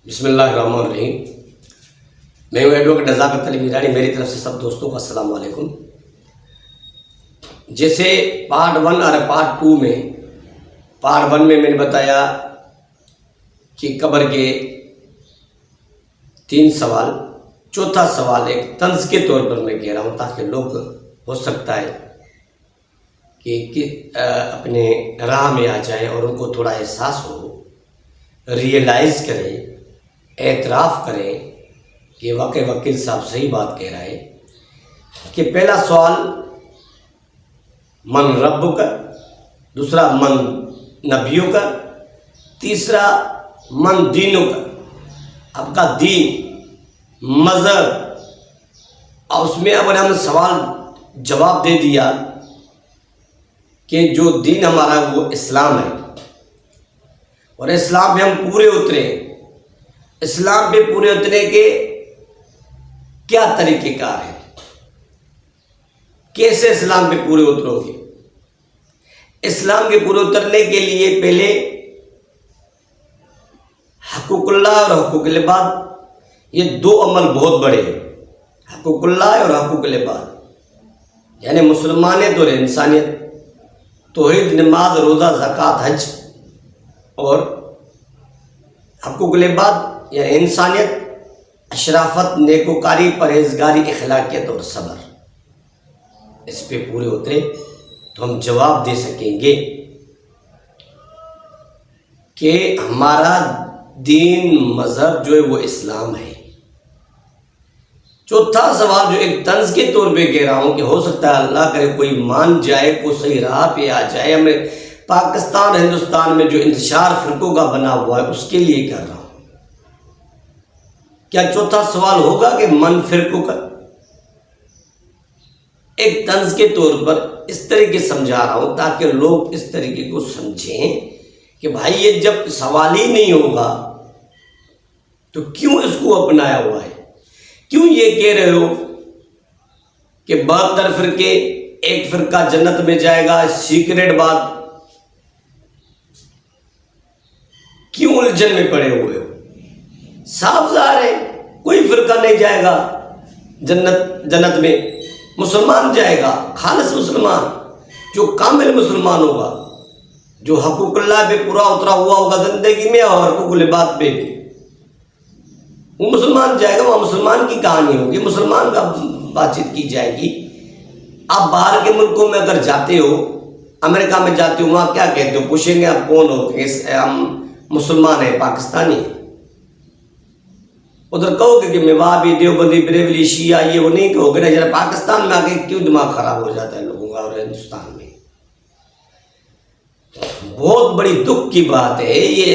بسم اللہ الرحمن الرحیم۔ میں ہوں ایڈوکیٹ نزاکت علی میرانی، میری طرف سے سب دوستوں کو السلام علیکم۔ جیسے پارٹ 1 اور پارٹ 2 میں پارٹ 1 میں نے بتایا کہ قبر کے 3 سوال، چوتھا سوال ایک طنز کے طور پر میں کہہ رہا ہوں تاکہ لوگ ہو سکتا ہے کہ اپنے راہ میں آ جائیں اور ان کو تھوڑا احساس ہو، ریئلائز کریں، اعتراف کریں کہ واقعی وکیل صاحب صحیح بات کہہ رہا ہے کہ پہلا سوال من رب کا، دوسرا من نبیوں کا، تیسرا من دینوں کا، آپ کا دین، مذہب۔ اور اس میں اگر ہم سوال جواب دے دیا کہ جو دین ہمارا وہ اسلام ہے اور اسلام پہ ہم پورے اترے، اسلام پہ پورے اترنے کے کیا طریقہ کار ہے، کیسے اسلام پہ پورے اترو گے؟ اسلام کے پورے اترنے کے لیے پہلے حقوق اللہ اور حقوق العباد، یہ 2 عمل بہت بڑے ہیں، حقوق اللہ اور حقوق العباد، یعنی مسلمانیت اور انسانیت، توحید، نماز، روزہ، زکوٰۃ، حج، اور حقوق العباد یعنی انسانیت، اشرافت، نیکوکاری، پرہیزگاری، اخلاقیت اور صبر۔ اس پہ پورے اترے تو ہم جواب دے سکیں گے کہ ہمارا دین، مذہب جو ہے وہ اسلام ہے۔ چوتھا سوال جو ایک طنز کے طور پہ کہہ رہا ہوں کہ ہو سکتا ہے اللہ کرے کوئی مان جائے، کوئی صحیح راہ پہ آ جائے، ہمیں پاکستان ہندوستان میں جو انتشار فرقوں کا بنا ہوا ہے اس کے لیے کر رہا ہوں۔ کیا چوتھا سوال ہوگا کہ من فرقوں کا؟ ایک طنز کے طور پر اس طریقے سمجھا رہا ہوں تاکہ لوگ اس طریقے کو سمجھیں کہ بھائی یہ جب سوال ہی نہیں ہوگا تو کیوں اس کو اپنایا ہوا ہے؟ کیوں یہ کہہ رہے ہو کہ 72 فرقے، ایک فرقہ جنت میں جائے گا؟ سیکریٹ بات کیوں الجھن میں پڑے ہوئے ہو؟ صاف ظاہر ہے کوئی فرقہ نہیں جائے گا جنت میں، مسلمان جائے گا، خالص مسلمان، جو کامل مسلمان ہوگا، جو حقوق اللہ پہ پورا اترا ہوا ہوگا زندگی میں اور حقوق العباد پہ بھی، وہ مسلمان جائے گا۔ وہاں مسلمان کی کہانی ہوگی، مسلمان کا بات چیت کی جائے گی۔ آپ باہر کے ملکوں میں اگر جاتے ہو، امریکہ میں جاتے ہو، وہاں کیا کہتے ہو؟ پوچھیں گے آپ کون ہو؟ کہ ہم مسلمان ہیں، پاکستانی ہیں۔ ادھر کہو گے کہ میں وہابی، دیوبندی، بریلوی، شیعہ، یہ وہ نہیں کہو گے نا۔ ذرا پاکستان میں آ کے کیوں دماغ خراب ہو جاتا ہے لوگوں کا، اور ہندوستان میں بہت بڑی دکھ کی بات ہے، یہ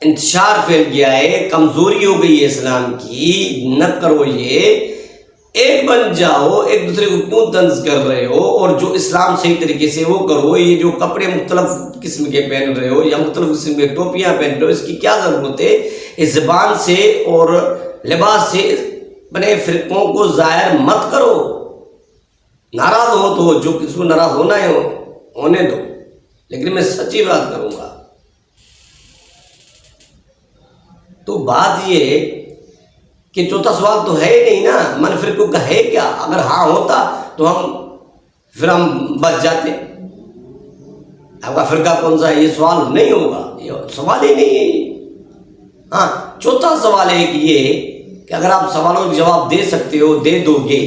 انتشار پھیل گیا ہے، کمزوری ہو گئی ہے اسلام کی۔ نہ کرو، یہ ایک بن جاؤ، ایک دوسرے کو کیوں طنز کر رہے ہو؟ اور جو اسلام صحیح طریقے سے وہ کرو۔ یہ جو کپڑے مختلف قسم کے پہن رہے ہو یا مختلف قسم کے ٹوپیاں پہن رہے ہو، اس کی کیا ضرورت ہے؟ اس زبان سے اور لباس سے اپنے فرقوں کو ظاہر مت کرو۔ ناراض ہو تو جو کسی کو ناراض ہونا ہے ہونے دو، لیکن میں سچی بات کروں گا۔ تو بات یہ ہے کہ چوتھا سوال تو ہے نہیں نا، من فرقوں کا ہے کیا؟ اگر ہاں ہوتا تو پھر ہم بچ جاتے۔ آپ کا فرقہ کون سا ہے یہ سوال نہیں ہوگا، یہ سوال ہی نہیں ہے۔ ہاں، چوتھا سوال ہے کہ یہ کہ اگر آپ سوالوں کا جواب دے سکتے ہو، دے دو گے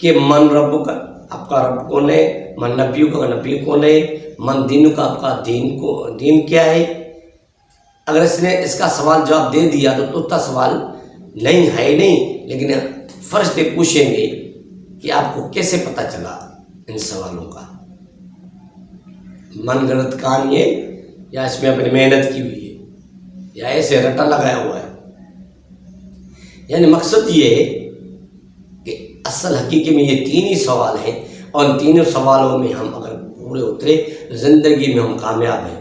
کہ من رب کا، آپ کا رب کون ہے؟ من نبیوں کا نبی کون ہے؟ من دینوں کا، آپ کا دین کیا ہے؟ اگر اس نے اس کا سوال جواب دے دیا تو چوتھا سوال نہیں ہے نہیں، لیکن فرشتے پوچھیں گے کہ آپ کو کیسے پتہ چلا ان سوالوں کا؟ من گھڑت کہانی ہے یا اس میں اپنی محنت کی ہوئی ہے یا ایسے رٹا لگایا ہوا ہے؟ یعنی مقصد یہ ہے کہ اصل حقیقی میں یہ 3 ہی سوال ہیں، اور ان 3 سوالوں میں ہم اگر پورے اترے زندگی میں ہم کامیاب ہیں۔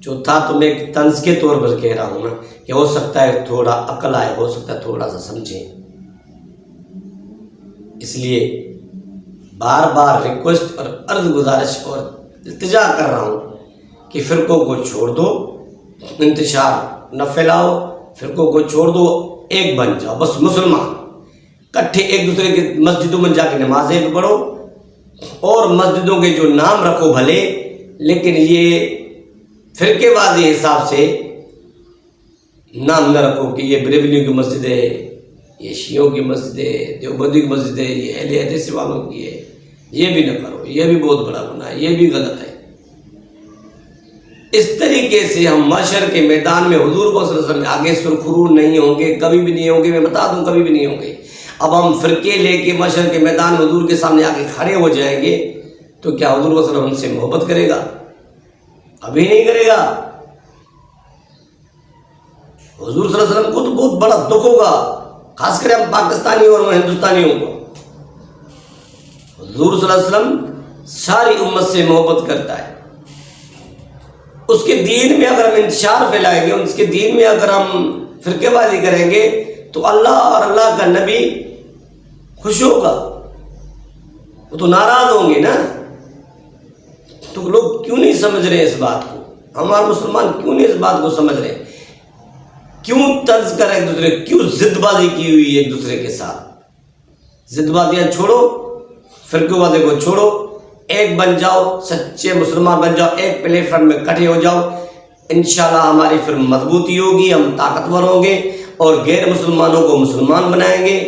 چوتھا تو میں ایک طنز کے طور پر کہہ رہا ہوں نا کہ ہو سکتا ہے تھوڑا عقل آئے، ہو سکتا ہے تھوڑا سا سمجھیں۔ اس لیے بار بار ریکویسٹ اور عرض گزارش اور التجا کر رہا ہوں کہ فرقوں کو چھوڑ دو، انتشار نہ پھیلاؤ، فرقوں کو چھوڑ دو، ایک بن جاؤ، بس مسلمان کٹھے ایک دوسرے کی مسجدوں میں جا کے نمازیں پڑھو، اور مسجدوں کے جو نام رکھو بھلے، لیکن یہ فرقے بازی حساب سے نام نہ رکھو کہ یہ بریلویوں کی مسجد ہے، یہ شیعوں کی مسجد ہے، دیوبندی کی مسجد ہے، یہ اہل حدیث والوں کی ہے، یہ بھی نہ کرو، یہ بھی بہت بڑا گناہ ہے، یہ بھی غلط ہے۔ اس طریقے سے ہم محشر کے میدان میں حضور صلی اللہ علیہ وسلم آگے سرخرو نہیں ہوں گے، کبھی بھی نہیں ہوں گے، میں بتا دوں کبھی بھی نہیں ہوں گے۔ اب ہم فرقے لے کے محشر کے میدان میں حضور کے سامنے آ کے کھڑے ہو جائیں گے تو کیا حضور صلی اللہ علیہ وسلم ہم سے محبت کرے گا؟ ابھی نہیں کرے گا۔ حضور صلی اللہ علیہ وسلم کو تو بہت بڑا دکھ ہوگا، خاص کر ہم پاکستانی اور ہندوستانیوں کو۔ حضور صلی اللہ علیہ وسلم ساری امت سے محبت کرتا ہے، اس کے دین میں اگر ہم انتشار پھیلائیں گے، اس کے دین میں اگر ہم فرقے بازی کریں گے تو اللہ اور اللہ کا نبی خوش ہوگا، وہ تو ناراض ہوں گے نا۔ تو لوگ کیوں نہیں سمجھ رہے اس بات کو؟ ہمارے مسلمان کیوں نہیں اس بات کو سمجھ رہے؟ کیوں طنز کر ایک دوسرے، کیوں ضد بازی کی ہوئی ایک دوسرے کے ساتھ؟ ضد بازیاں چھوڑو، فرقے بازی کو چھوڑو، ایک بن جاؤ، سچے مسلمان بن جاؤ، ایک پلیٹ فارم میں کٹھے ہو جاؤ، انشاءاللہ ہماری پھر مضبوطی ہوگی، ہم طاقتور ہوں گے اور غیر مسلمانوں کو مسلمان بنائیں گے۔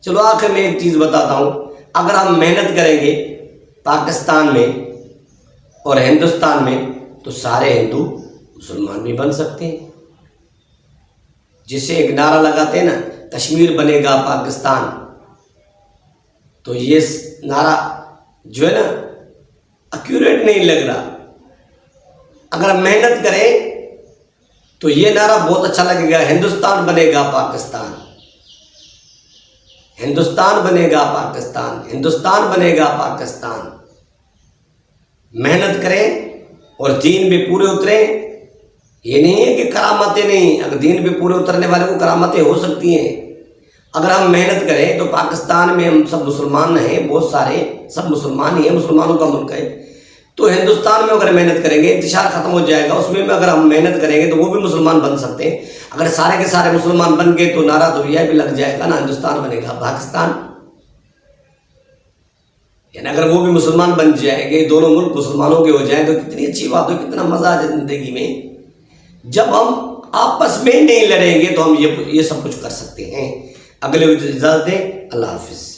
چلو آخر میں ایک چیز بتاتا ہوں، اگر ہم محنت کریں گے پاکستان میں اور ہندوستان میں تو سارے ہندو مسلمان بھی بن سکتے ہیں۔ جسے ایک نعرہ لگاتے ہیں نا، کشمیر بنے گا پاکستان، تو یہ نعرہ جو ہے نا ایکوریٹ نہیں لگ رہا۔ اگر ہم محنت کریں تو یہ نعرہ بہت اچھا لگے گا، ہندوستان بنے گا پاکستان، ہندوستان بنے گا پاکستان، ہندوستان بنے گا پاکستان۔ محنت کریں اور دین پہ پورے اتریں۔ یہ نہیں ہے کہ کرامتیں نہیں، اگر دین پہ پورے اترنے والے کو کرامتیں ہو سکتی ہیں۔ اگر ہم محنت کریں تو پاکستان میں ہم سب مسلمان ہیں، بہت سارے سب مسلمان ہی ہیں، مسلمانوں کا ملک ہے، تو ہندوستان میں اگر محنت کریں گے انتشار ختم ہو جائے گا، اس میں اگر ہم محنت کریں گے تو وہ بھی مسلمان بن سکتے ہیں۔ اگر سارے کے سارے مسلمان بن گئے تو نعرہ تو یہ بھی لگ جائے گا نا، ہندوستان بنے گا پاکستان۔ یعنی اگر وہ بھی مسلمان بن جائیں گے، دونوں ملک مسلمانوں کے ہو جائیں تو کتنی اچھی بات ہو، کتنا مزہ آ جائے زندگی میں۔ جب ہم آپس میں نہیں لڑیں گے تو ہم یہ سب کچھ کر سکتے ہیں۔ اگلے اجازت دیں، اللہ حافظ۔